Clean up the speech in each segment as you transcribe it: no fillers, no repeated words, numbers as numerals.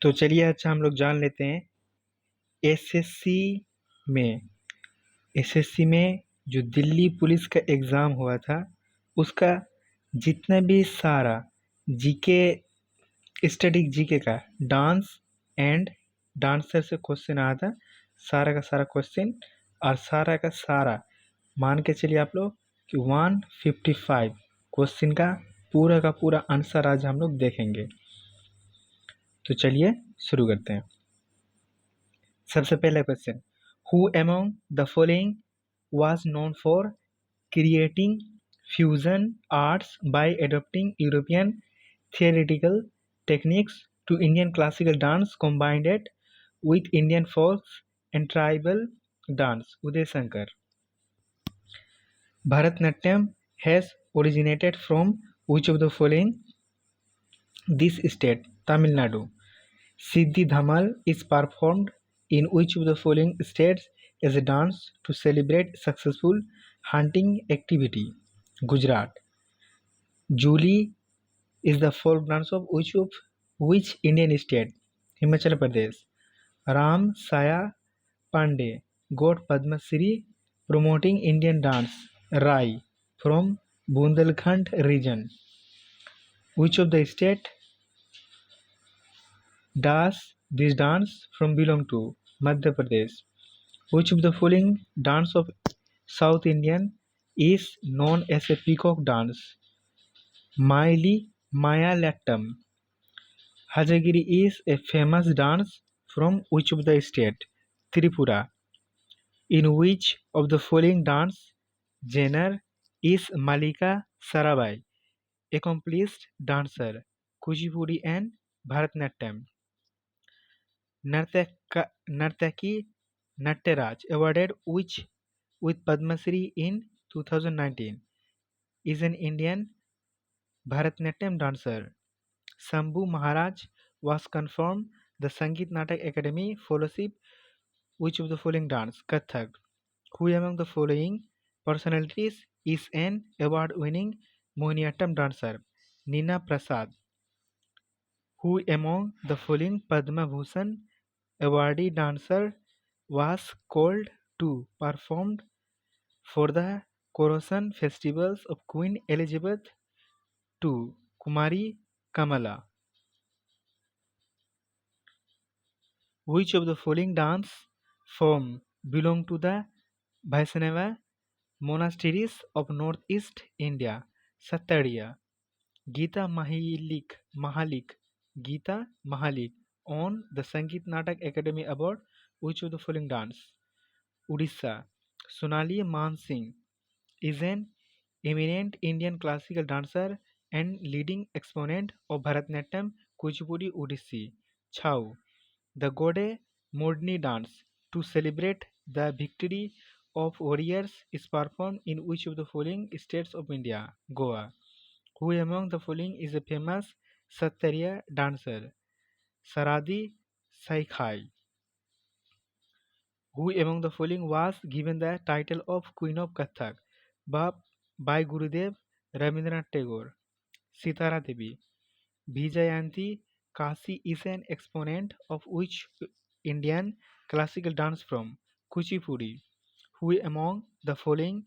तो चलिए अच्छा हम लोग जान लेते हैं एसएससी में एसएससी में जो दिल्ली पुलिस का एग्ज़ाम हुआ था उसका जितना भी सारा जीके स्टैटिक जीके का डांस एंड डांसर से क्वेश्चन आया था। सारा का सारा क्वेश्चन और सारा का सारा मान के चलिए आप लोग कि 155 क्वेश्चन का पूरा आंसर आज हम लोग देखेंगे। तो चलिए शुरू करते हैं। सबसे पहला question, who among the following was known for creating fusion arts by adopting European theatrical techniques to Indian classical dance, combined it with Indian folk and tribal dance. Uday Shankar. Bharatanatyam has originated from which of the following? This state, Tamil Nadu. Siddhi Dhamal is performed in which of the following states as a dance to celebrate successful hunting activity? Gujarat. Juli is the folk dance of which Indian state? Himachal Pradesh. Ram Saya Pandey got Padma Shri promoting Indian dance. Rai from Bundelkhand region. Which of the state does this dance from belong to? Madhya Pradesh. Which of the following dance of South Indian is known as a peacock dance? Maili Mayalattam. Hajagiri is a famous dance from which of the state? Tripura. In which of the following dance genre is Malika Sarabhai accomplished dancer? Kuchipudi and Bharatanatyam. Nartaki Natyaraj awarded which with Padma Shri in 2019 is an Indian Bharatanatyam dancer. Shambhu Maharaj was confirmed the Sangeet Natak Academy Fellowship. Which of the following dance? Kathak. Who among the following personalities is an award-winning Mohiniyattam dancer? Nina Prasad. Who among the following Padma Bhushan awardee dancer was called to perform for the Coronation festivals of Queen Elizabeth II? Kumari Kamala. Which of the following dance form belong to the Vaishnava monasteries of Northeast India? Sattariya. Geeta Mahalik on the Sangeet Natak Academy Award. Which of the following dance? Odisha. Sonali Mansingh is an eminent Indian classical dancer and leading exponent of Bharatanatyam, Kuchipudi, Odissi. Chhau. The Gode Modni dance to celebrate the victory of warriors is performed in which of the following states of India? Goa. Who among the following is a famous Sattariya dancer? Saradi Saikhai. Who among the following was given the title of Queen of Kathak by Gurudev Rabindranath Tagore? Sitara Devi. Vijayanti Kasi is an exponent of which Indian classical dance from? Kuchipudi. Who among the following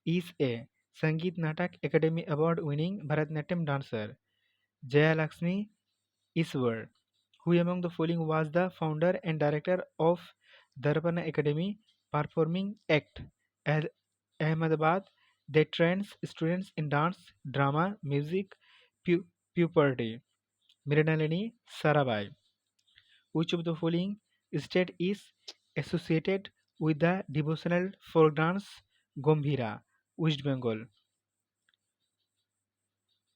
is a Sangeet Natak Academy Award winning Bharatanatyam dancer? Jayalakshmi Iswar. Who among the following was the founder and director of Darpana Academy Performing Act, Ahmedabad, that trains students in dance, drama, music, puberty? Mrinalini Sarabhai. Which of the following state is associated with the devotional folk dance Gombhira, West Bengal?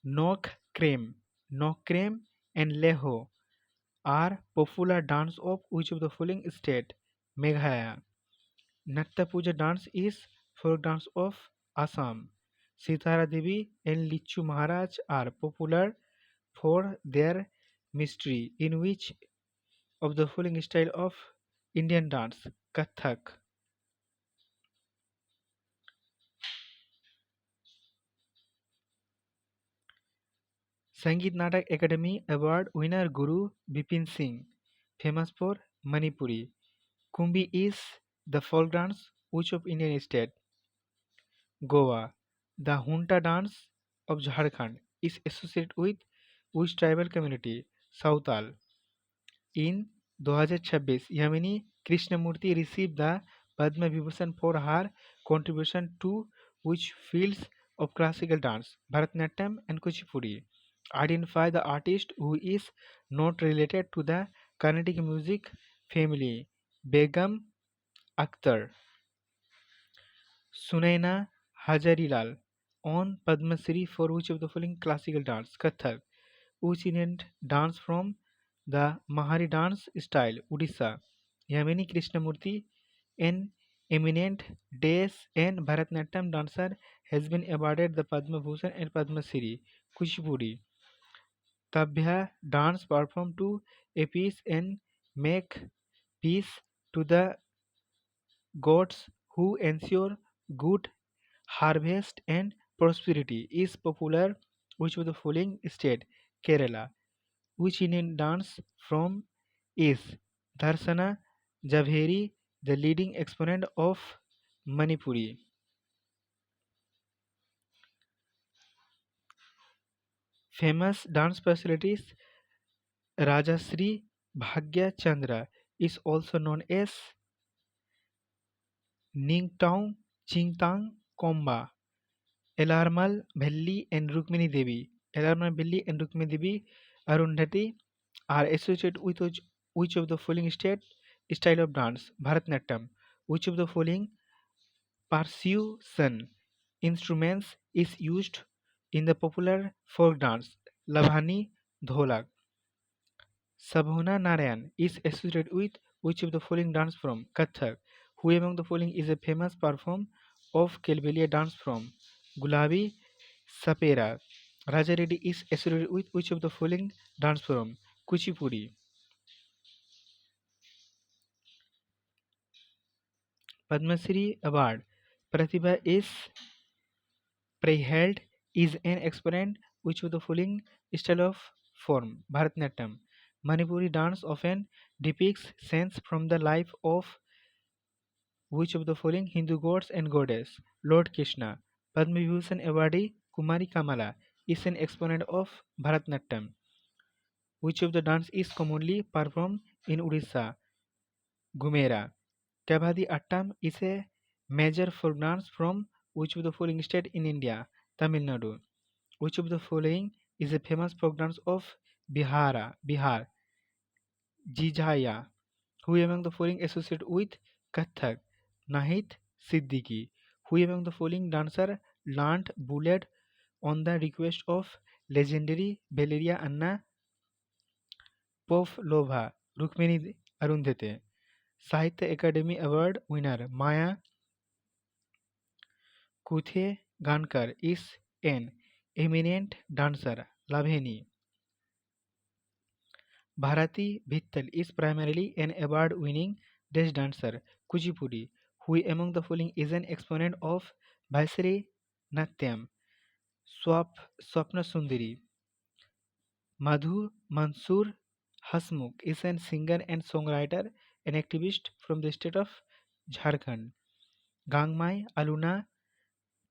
Nok Krem and Leho are popular dance of which of the following state? Meghalaya. Natta Puja dance is folk dance of Assam. Sitara Devi and Lichu Maharaj are popular for their mystery in which of the following style of Indian dance? Kathak. Sangeet Natak Academy Award winner Guru Bipin Singh famous for Manipuri. Kumbi is the folk dance which of Indian state. Goa. The Hunta dance of Jharkhand is associated with which tribal community? Sautal. In 2026, Yamini Krishnamurti received the Padma Vibhushan for her contribution to which fields of classical dance, Bharatanatyam and Kuchipudi. Identify the artist who is not related to the Carnatic music family. Begum Akhtar. Sunaina Hajarilal on Padma Shri for which of the following classical dance? Kathak. Which eminent dance from the Mahari dance style? Odisha. Yamini Krishnamurti, an eminent Des and Bharatanatyam dancer, has been awarded the Padma Bhushan and Padma Shri. Kuchipudi. Tabhya dance performed to a piece and make peace to the gods who ensure good harvest and prosperity is popular which of the following state? Kerala. Which Indian dance from is Dharsana Javheri, the leading exponent of Manipuri. Famous dance facilities Rajasri Bhagya Chandra is also known as Ningtao Chingtang Komba. Elarmal Bhelli and Rukmini Devi. Elarmal Bhelli and Rukmini Devi Arundhati are associated with which of the following state style of dance? Bharatanatyam. Which of the following percussion instruments is used in the popular folk dance? Lavani Dholak. Sabhona Narayan is associated with which of the following dance from? Kathak. Who among the following is a famous performer of Kelbelia dance from? Gulabi Sapera. Raja Reddy is associated with which of the following dance from? Kuchipudi. Padma Shri Award. Pratibha is Preheld is an exponent which of the following style of form? Bharatanatyam. Manipuri dance often depicts scenes from the life of which of the following Hindu gods and goddess? Lord Krishna. Padma Vibhushan awardee Kumari Kamala is an exponent of Bharatanatyam. Which of the dance is commonly performed in Odisha? Gumera. Kavadi Attam is a major folk dance from which of the following state in India? Tamil Nadu. Which of the following is a famous folk dance of Bihar? Jijaya. Who among the following associated with Kathak? Nahid Siddiqui. Who among the following dancer learned bullet on the request of legendary Valeria Anna Pavlova? Rukmini Arundhate. Sahitya Academy Award winner Maya Kuthegankar is an eminent dancer. Laveni. Bharati Vittal is primarily an award-winning Desh dancer. Kuchipudi, who among the following is an exponent of Vaisri Natyam. Swapna Sundari. Madhu Mansoor Hasmukh is a singer and songwriter and activist from the state of Jharkhand. Gangmai Aluna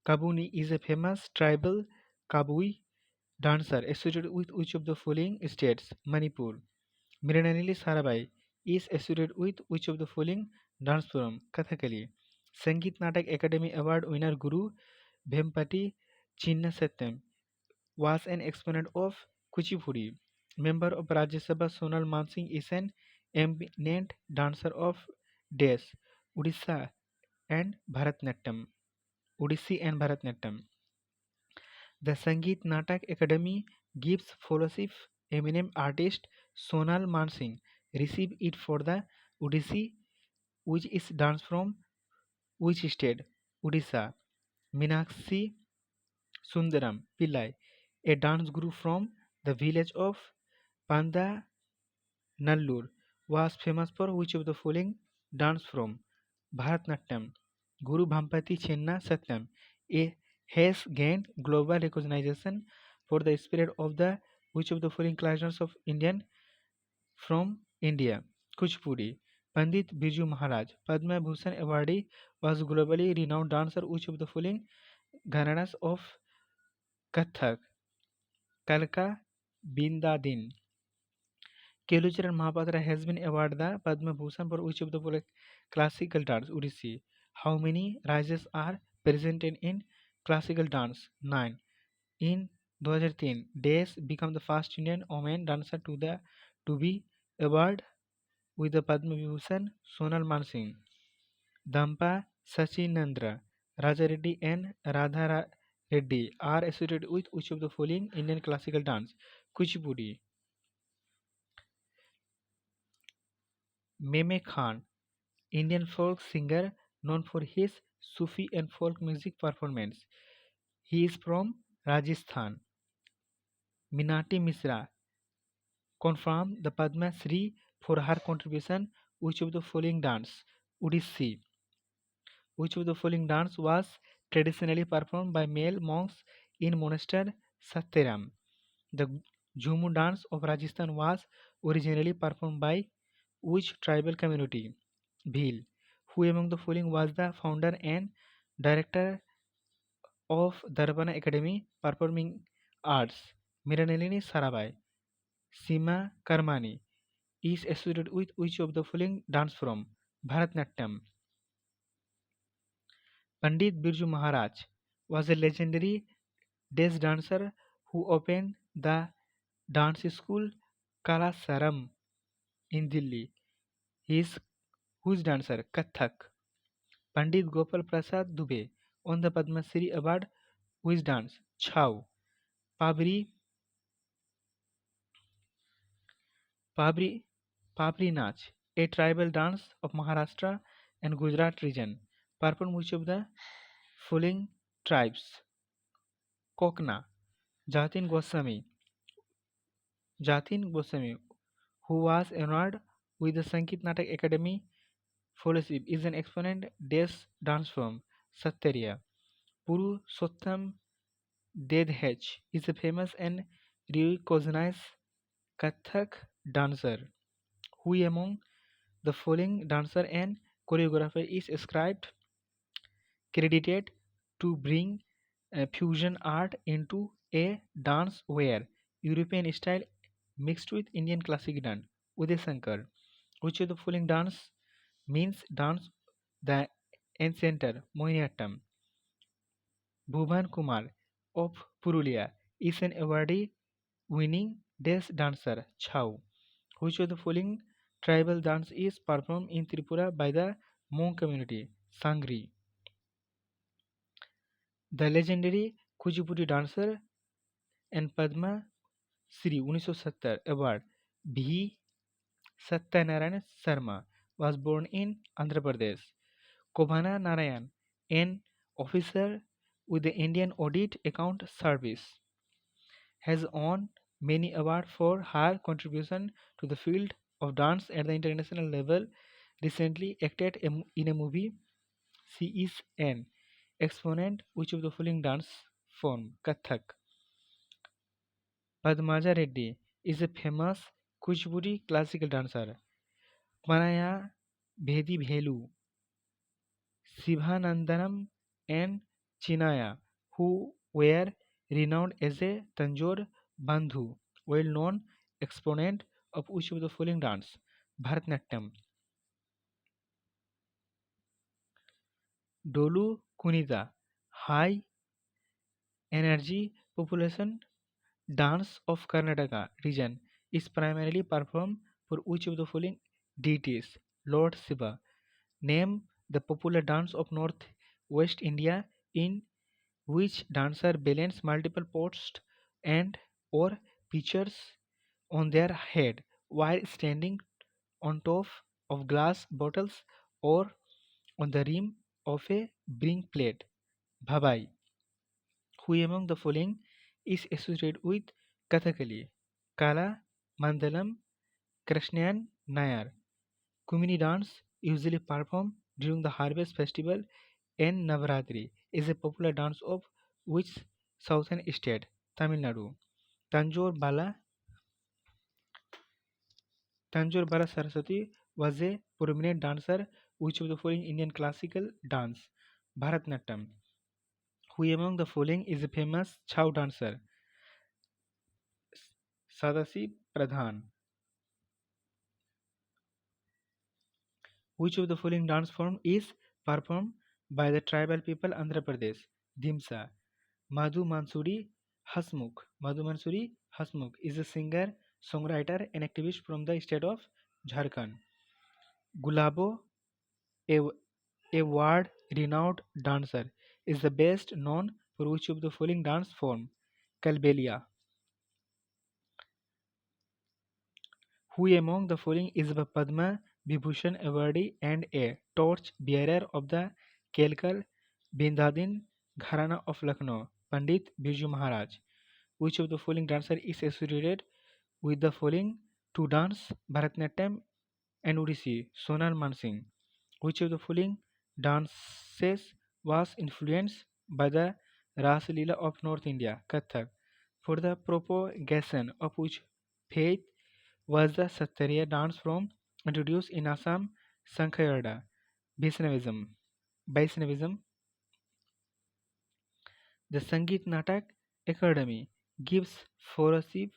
Kabuni is a famous tribal Kabui dancer associated with which of the following states? Manipur. Mrinalini Sarabhai is associated with which of the following dance form? Kathakali. Sangeet Natak Academy Award winner Guru Vempati Chinna Satyam was an exponent of Kuchipudi. Member of Rajya Sabha Sonal Mansingh is an eminent dancer of Des, Odisha and Bharatnatyam. Odissi and Bharatnatyam. The Sangeet Natak Academy gives fellowship eminent artist Sonal Mansingh received it for the Odissi which is dance from which state? Odisha. Meenakshi Sundaram Pillai, a dance group from the village of Panda Nallur, was famous for which of the following dance from? Bharatnatyam. Guru Bhampati Chenna Satyam has gained global recognition for the spirit of the which of the following classrooms of Indian from India. Kuchipudi. Pandit Birju Maharaj, Padma Bhushan awardee, was globally renowned dancer which of the following Gharanas of Kathak, Kalka, Binda Din. Kelucharan Mahapatra has been awarded the Padma Bhushan for which of the following classical dance? Odissi. How many rises are presented in classical dance? 9. In 2003, Des became the first Indian woman dancer to be awarded with the Padma Vibhushan. Sonal Mansingh, Dampa Sachinandra, Raja Reddy and Reddy are associated with which of the following Indian classical dance? Kuchipudi. Meme Khan, Indian folk singer known for his Sufi and folk music performance. He is from Rajasthan. Minati Misra confirmed the Padma Shri for her contribution. Which of the following dance? Odissi. Which of the following dance was traditionally performed by male monks in monastery Satyaram? The Jhumu dance of Rajasthan was originally performed by which tribal community? Bhil. Who among the following was the founder and director of Darbana Academy Performing Arts? Miranalini Sarabhai. Seema Karmani is associated with which of the following dance from? Bharatnatyam. Pandit Birju Maharaj was a legendary Des dancer who opened the dance school Kala Saram in Delhi. He is whose dancer? Kathak. Pandit Gopal Prasad Dubey won the Padma Shri Award which dance? Chhau. Pabri Pabri Pabri Nach, a tribal dance of Maharashtra and Gujarat region, performed which of the following tribes? Kokna. Jatin Goswami. Jatin Goswami, who was honored with the Sangeet Natak Academy Fellowship, is an exponent des dance form. Satyariya. Purushottam Dedhech is a famous and recognized Kathak dancer. Who among the following dancer and choreographer is ascribed credited to bring fusion art into a dance where European style mixed with Indian classic dance? Uday Shankar. Which of the following dance means dance the ancestor Mohiniyattam? Bhuban Kumar of Purulia is an awardee winning Des dancer Chhau. Which of the following tribal dance is performed in Tripura by the Hmong community? Sangri. The legendary Kuchipudi dancer and Padma Shri 1970 award V. Satyanarayan Sharma was born in Andhra Pradesh. Kobhana Narayan, an officer with the Indian Audit Account Service, has won many awards for her contribution to the field of dance at the international level. Recently acted in a movie. She is an exponent which of the following dance form? Kathak. Padmaja Reddy is a famous Kuchipudi classical dancer. Panaya Bhedi Bhelu, Sivanandanam and Chinaya, who were renowned as a Tanjore Bandhu, well-known exponent of which of the following dance? Bharatnatyam. Dolu Kunita, high energy population dance of Karnataka region, is primarily performed for which of the following deities? Lord Shiva. Name the popular dance of North West India in which dancer balance multiple pots and or pitchers on their head while standing on top of glass bottles or on the rim of a brink plate. Bhabai. Who among the following is associated with Kathakali? Kala, Mandalam, Krishnan Nayar. Kumini dance, usually performed during the harvest festival and Navaratri, is a popular dance of which southern state? Tamil Nadu. Tanjore Bala, Tanjore Bala Saraswati was a prominent dancer. Which of the following Indian classical dance? Bharatnatyam. Who among the following is a famous Chow dancer? Sadasi Pradhan. Which of the following dance form is performed by the tribal people Andhra Pradesh? Dimsa. Madhu Mansuri Hasmukh. Madhu Mansuri Hasmukh is a singer, songwriter, and activist from the state of Jharkhand. Gulabo, a, a world-renowned dancer, is the best known for which of the following dance form? Kalbelia. Who among the following is the Padma Vibhushan awardee and a torch bearer of the Kelkar Bindadin Gharana of Lucknow? Pandit Birju Maharaj. Which of the following dancer is associated with the following to dance Bharatanatyam and Odissi? Sonal Mansingh. Which of the following dances was influenced by the Ras Leela of North India? Kathak. For the propagation of which faith was the Satriya dance form introduced in Assam? Sankhayada. Vaishnavism. Vaishnavism. The Sangeet Natak Academy gives fellowship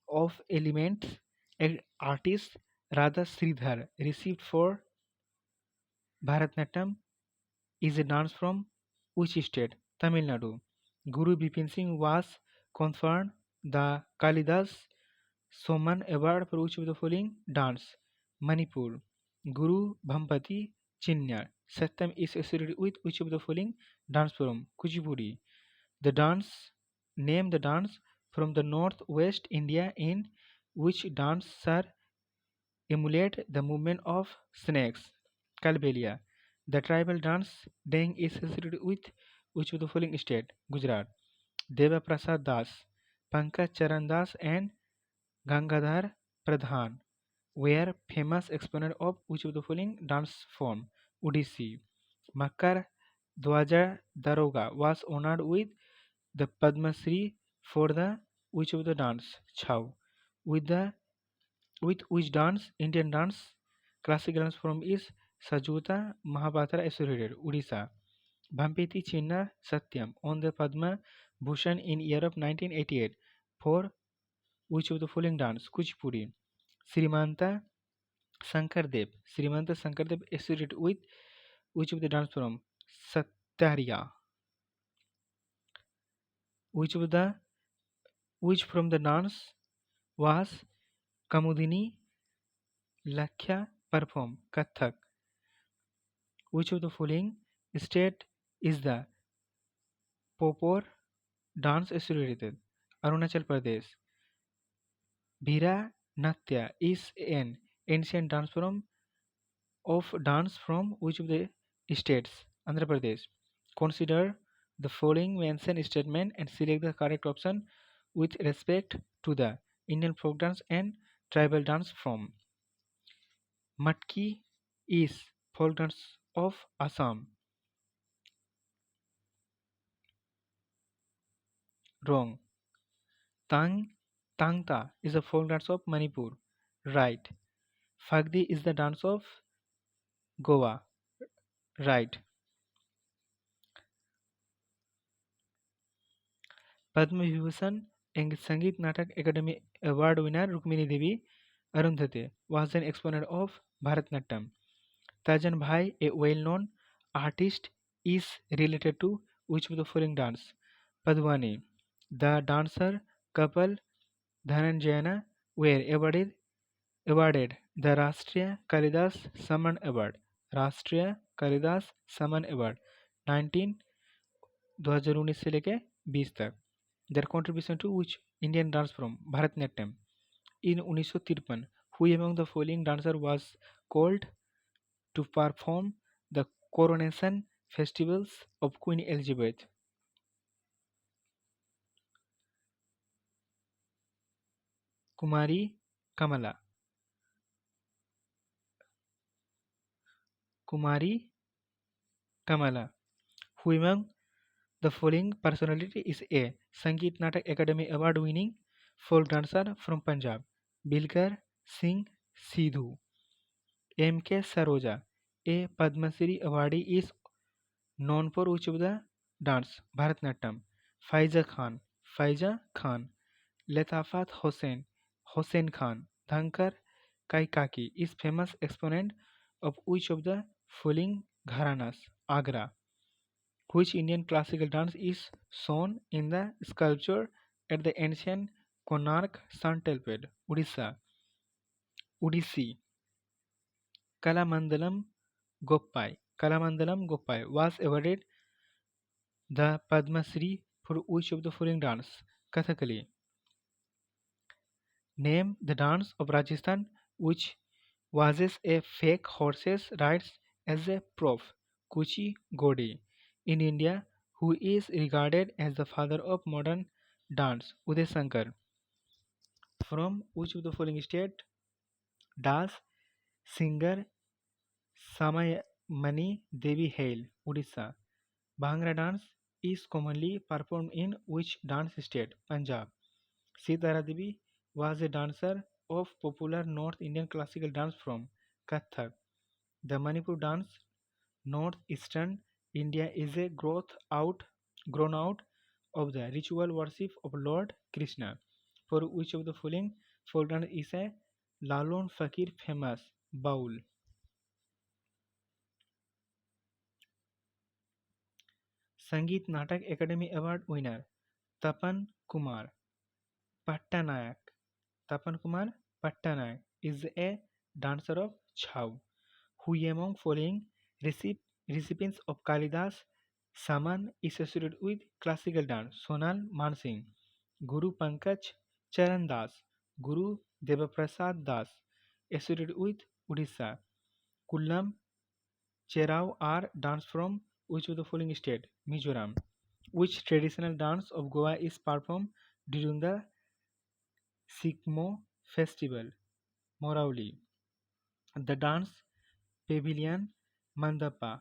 of elements. Artist Radha Sridhar received for Bharatanatyam is a dance from which state? Tamil Nadu. Guru Bipin Singh was conferred the Kalidas Soman Award for which of the following dance? Manipur. Guru Bhampati Chinya. Satyam is associated with which of the following dance form? Kuchipudi. The dance name the dance from the northwest India in which dancer emulate the movement of snakes. Kalbelia. The tribal dance Deng is associated with which of the following state? Gujarat. Deva Prasad Das, Pankaj Charan Das and Gangadhar Pradhan were famous exponent of which of the following dance form? Odissi. Makar Dwaja Daroga was honored with the Padma Shri for the which of the dance? Chau. With the with which dance? Indian dance classical dance form is Sajuta Mahapatra associated, Odisha. Bhampeti Chinna Satyam on the Padma Bhushan in year of 1988 for which of the following dance? Kuchipudi. Srimanta Sankardev. Srimanta Sankardev associated with which of the dance form? Satyariya. Which of the which from the dance was Kamudini Lakhya perform? Kathak. Which of the following state is the Popor dance associated? Arunachal Pradesh. Bhira Natya is an ancient dance form of dance from which of the states? Andhra Pradesh. Consider the following mention statement and select the correct option with respect to the Indian folk dance and tribal dance form. Matki is folk dance of Assam. Wrong. Tang Tangta is a folk dance of Manipur. Right. Fagdi is the dance of Goa. Right. Padma Vibhushan and Sangeet Natak Academy Award winner Rukmini Devi Arundhati was an exponent of Bharatanatyam. Tajan Bhai, a well-known artist, is related to which of the following dance? Padwani. The dancer couple Dhananjayana were awarded the Rashtriya Kalidas Samman Award. Rashtriya Kalidas Samman Award 19 2019 से लेके 20 तक. Their contribution to which Indian dance form? Bharatanatyam. In 1953, who among the following dancer was called to perform the coronation festivals of Queen Elizabeth? Kumari Kamala. Kumari Kamala. Who among the following personality is a Sangeet Natak Academy Award winning folk dancer from Punjab? Bilkar Singh Sidhu. M.K. Saroja, a Padma Shri awardee, is known for which of the dance? Bharatanatyam. Faiza Khan, Letafat Hossein Khan, Dhankar Kaikaki is famous exponent of which of the following gharanas? Agra. Which Indian classical dance is shown in the sculpture at the ancient Konark Sun Temple? Odisha. Odissi. Kalamandalam Goppai was awarded the Padma Shri for which of the following dance? Kathakali. Name the dance of Rajasthan which uses a fake horses rides as a proof. Kuchi Gode. In India, who is regarded as the father of modern dance? Uday Shankar. From which of the following state does singer Samayamani Devi hail? Odisha. Bhangra dance is commonly performed in which dance state? Punjab. Sitara Devi was a dancer of popular North Indian classical dance from Kathak. The Manipur dance, northeastern India, is a grown out of the ritual worship of Lord Krishna. For which of the following folk dance is a Lalon Fakir famous? Baul. Sangeet Natak Academy Award winner Tapan Kumar Pattanayak. Tapan Kumar Pattanayak is a dancer of Chhau. Who among following recipients of Kalidas Saman is associated with classical dance? Sonal Mansingh, Guru Pankaj Charan Das, Guru Devaprasad Das, associated with Odisha. Kullam Cherau are dance from which of the following state? Mizoram. Which traditional dance of Goa is performed during the Sikmo festival? Morauli. The dance pavilion Mandapa,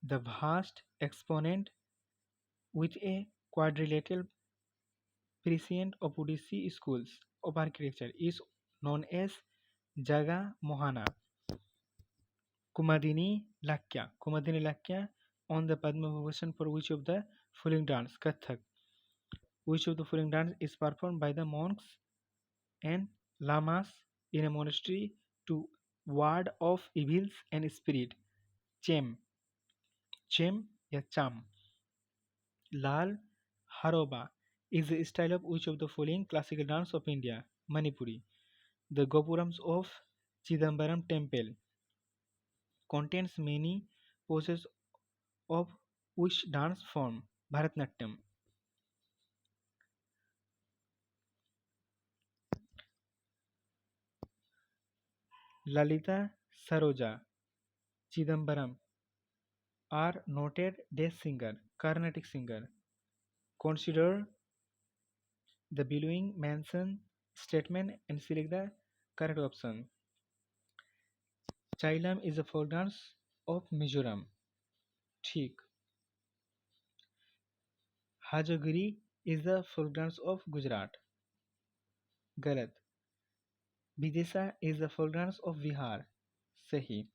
the vast exponent with a quadrilateral prescient of Odissi schools of architecture, is known as Jaga Mohana. Kumadini Lakya on the Padma Bhushan for which of the following dance? Kathak. Which of the following dance is performed by the monks and lamas in a monastery to ward off evils and spirit? Chem. या Cham. Lal Haroba is the style of which of the following classical dance of India? Manipuri. The Gopurams of Chidambaram temple contains many poses of which dance form? Bharatanatyam. Lalita Saroja Chidambaram are noted death singer, Carnatic singer. Consider the billowing Manson statement and select the correct option. Chailam is a folk dance of Mizoram. ठीक. Hajagiri is the folk dance of Gujarat. गलत. Vidisha is the folk dance of Bihar. सही.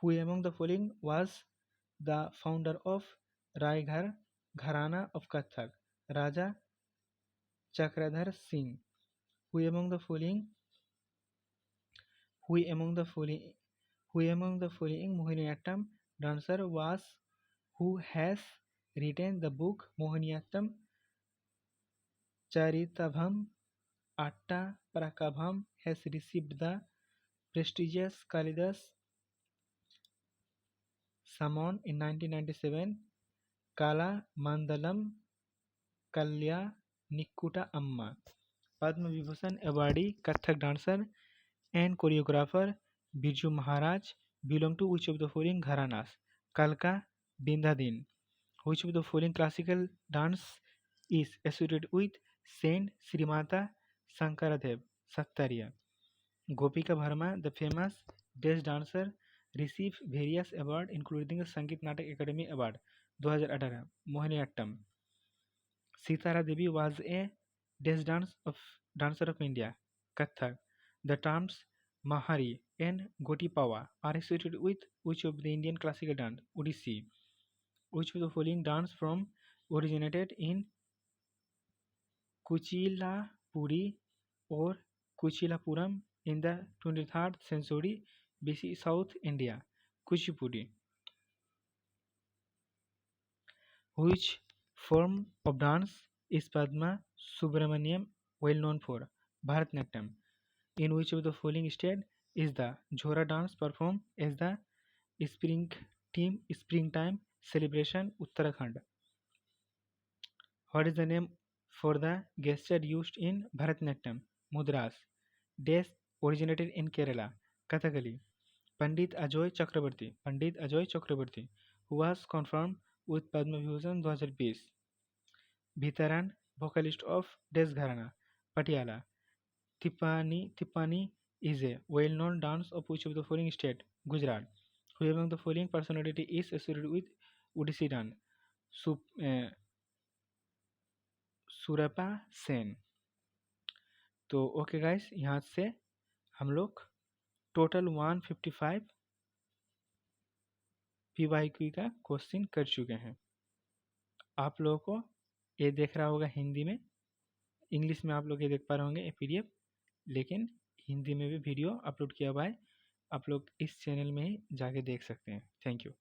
Who among the following was the founder of Raighar Gharana of Kathak? Raja Chakradhar Singh. Who among the following who among the following who among the following Mohiniyattam dancer was who has written the book Mohiniyattam Charitabham Atta Prakabham has received the prestigious Kalidas Samman in 1997. Kala Mandalam Kalya Nikkuta Amma. Padma Vibhushan awardee Kathak dancer and choreographer Birju Maharaj belong to which of the following gharanas? Kalka Bindadin. Which of the following classical dance is associated with Saint Srimata Shankaradev Sattariya? Gopika Bharma, the famous Desh dancer, received various awards including the Sangeet Natak Academy Award 2018. Mohiniyattam. Sitara Devi was a Desh dancer of India. Kathak. The terms Mahari and Gotipawa are associated with which of the Indian classical dance? Odissi. Which of the following dance form originated in Kuchilapuri or Kuchilapuram in the 23rd century BC South India? Kuchipudi. Which form of dance is Padma Subramaniam well known for? Bharatanatyam. In which of the following state is the Jhora dance performed as the springtime celebration? Uttarakhand. What is the name for the gesture used in Bharatanatyam? Mudras. Dash originated in Kerala. Kathakali. Pandit Ajoy Chakrabarti. Pandit Ajoy Chakrabarti, who was confirmed with Padma Vibhushan 2020. Bhitaran, vocalist of Desh Gharana. Patiala. Tippani is a well-known dance of which of the following state? Gujarat. Who among the following personality is associated with Odissi dance? सुरपा Sen. तो okay guys, यहाँ से हम लोग total 155 PYQ का question कर चुके हैं। आप लोगों को ये देख रहा होगा हिंदी में, इंग्लिश में आप लोग ये देख पा रहे होंगे ये PDF, लेकिन हिंदी में भी वीडियो अपलोड किया हुआ है, आप लोग इस चैनल में ही जाके देख सकते हैं। Thank you.